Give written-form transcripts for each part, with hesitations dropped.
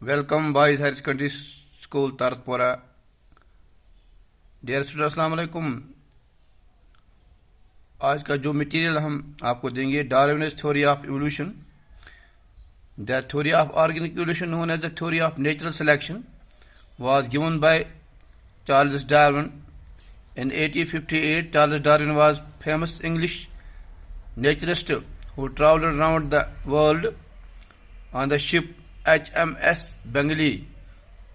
Welcome boys higher secondary school Tarathpora. Dear student अस्सलाम वालेकुम। आज का जो मटेरियल हम आपको देंगे, Darwin's theory of evolution. The theory of organic evolution known as the theory of natural selection was given by Charles Darwin in 1858. Charles Darwin was famous English naturalist who traveled around the world on the ship HMS Bengali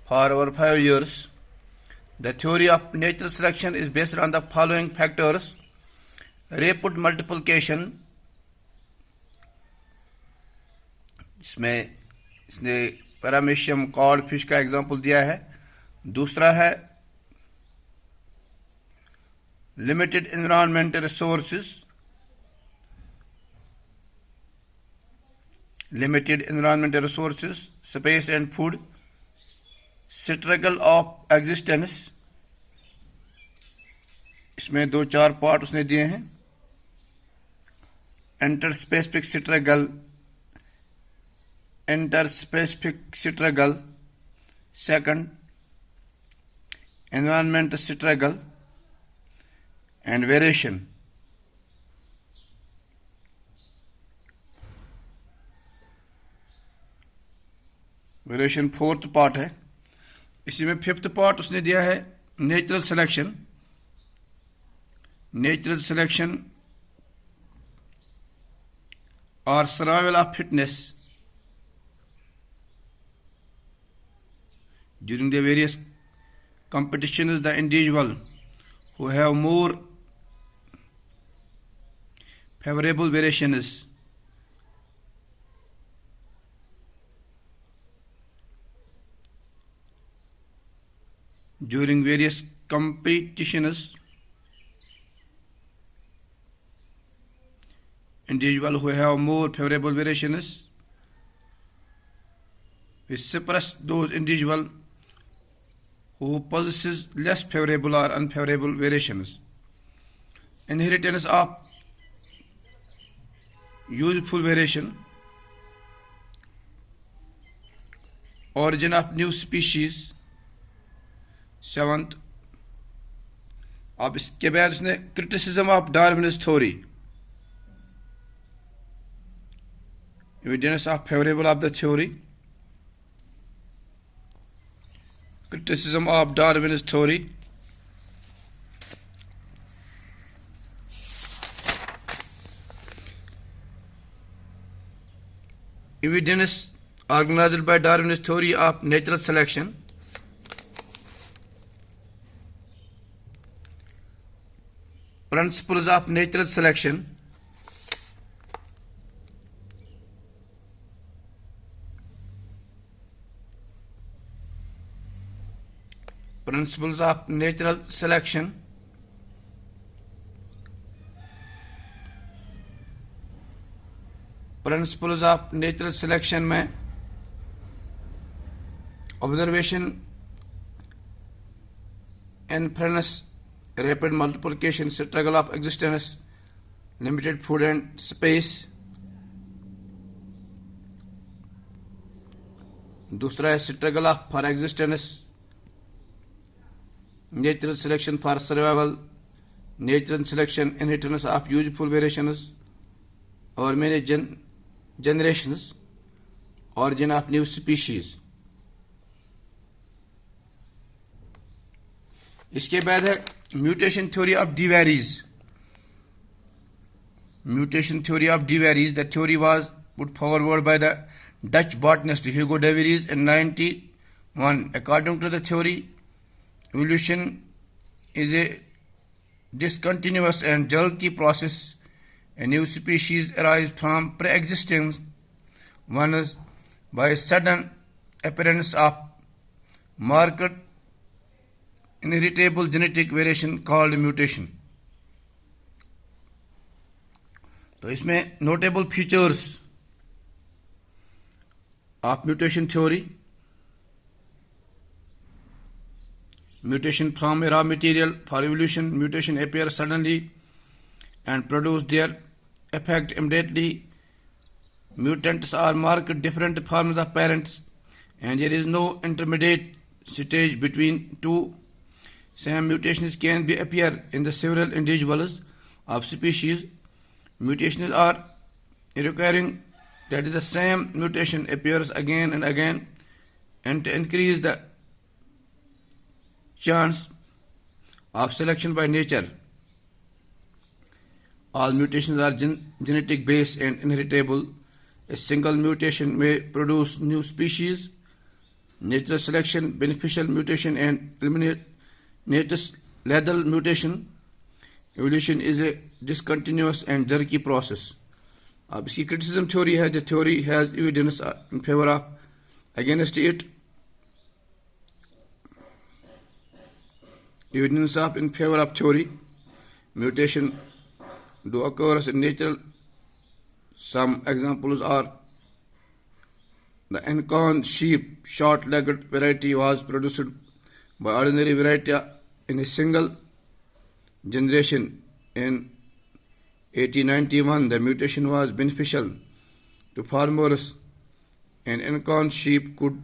for over 5 years. The theory of natural selection is based on the following factors: rapid multiplication, इसमें इसने paramecium code fish का example दिया है। दूसरा है limited environmental resources, space and food, struggle of existence, इसमें 2-4 part उसने दिए हैं। Interspecific struggle, second environmental struggle and variation। Variation fourth part है। इसी में फिफ्थ पार्ट उसने दिया है नेचुरल सिलेक्शन और survival of fitness during the various competition is the individual who have more favorable variations during various competitions. Individual who have more favorable variations we suppress those individual who possesses less favorable or unfavorable variations. Inheritance of useful variation, origin of new species, seventh। अब इसके बाद उसने criticism of Darwin's theory, evidence of favourable of the theory, criticism of Darwin's theory, evidence organized by Darwin's theory of natural selection, principles of natural selection, principles of natural selection में observation, influence, rapid multiplication, struggle of existence, limited food and space. दूसरा है struggle of for existence, natural selection for survival, natural selection, inheritance of useful variations और मेरे generations, origin of new species. इसके बाद है mutation theory of de Vries. The theory was put forward by the Dutch botanist Hugo de Vries in 1901। According to the theory, evolution is a discontinuous and jerky process. A new species arise from pre-existing ones by sudden appearance of marked inheritable genetic variation called mutation। तो इसमें notable features of mutation theory: mutation from a raw material. For evolution, mutation appears suddenly and produce their effect immediately. Mutants are marked different forms of parents and there is no intermediate stage between two. Same mutations can be appear in the several individuals of species. Mutations are recurring, that is the same mutation appears again and again, and to increase the chance of selection by nature. All mutations are genetic based and inheritable. A single mutation may produce new species. Natural selection, beneficial mutation, and eliminates lethal mutation. Evolution is a discontinuous and jerky process. अब इसकी criticism theory है. The theory has evidence in favor of against it. Evidence of in favor of theory. Mutation do occur in nature. Some examples are the Ancon sheep short-legged variety was produced by ordinary variety in a single generation. In 1891, the mutation was beneficial to farmers, and Ancon sheep could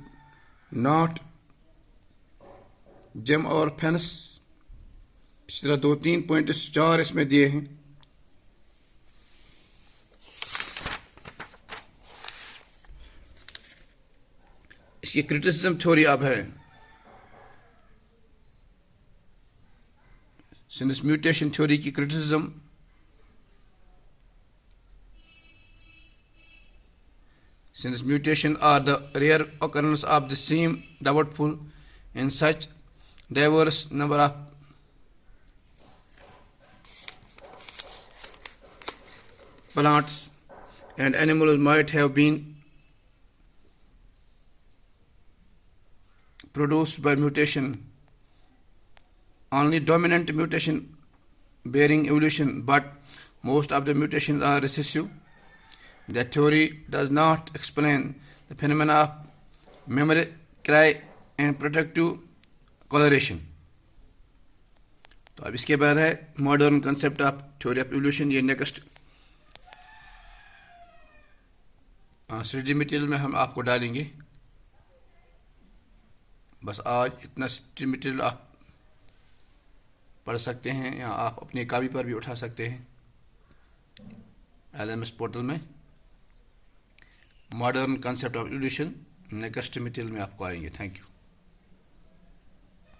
not jump over fence. इस तरह 2-3 point 4 इसमें दिए हैं. इसकी criticism theory अब है. Since mutation theory की criticism, since mutation are the rare occurrence of the same doubtful in such diverse number of plants and animals might have been produced by mutation. Only dominant mutation bearing evolution, but most of the mutations are recessive. The theory does not explain the phenomena of mimicry and protective coloration. तो अब इसके बाद है modern concept of theory of evolution. ये next study material में हम आपको डालेंगे. बस आज इतना स्टडी मटेरियल आप पढ़ सकते हैं या आप अपनी कॉपी पर भी उठा सकते हैं. LMS पोर्टल में modern concept of evolution next material में आपको आएंगे. Thank you.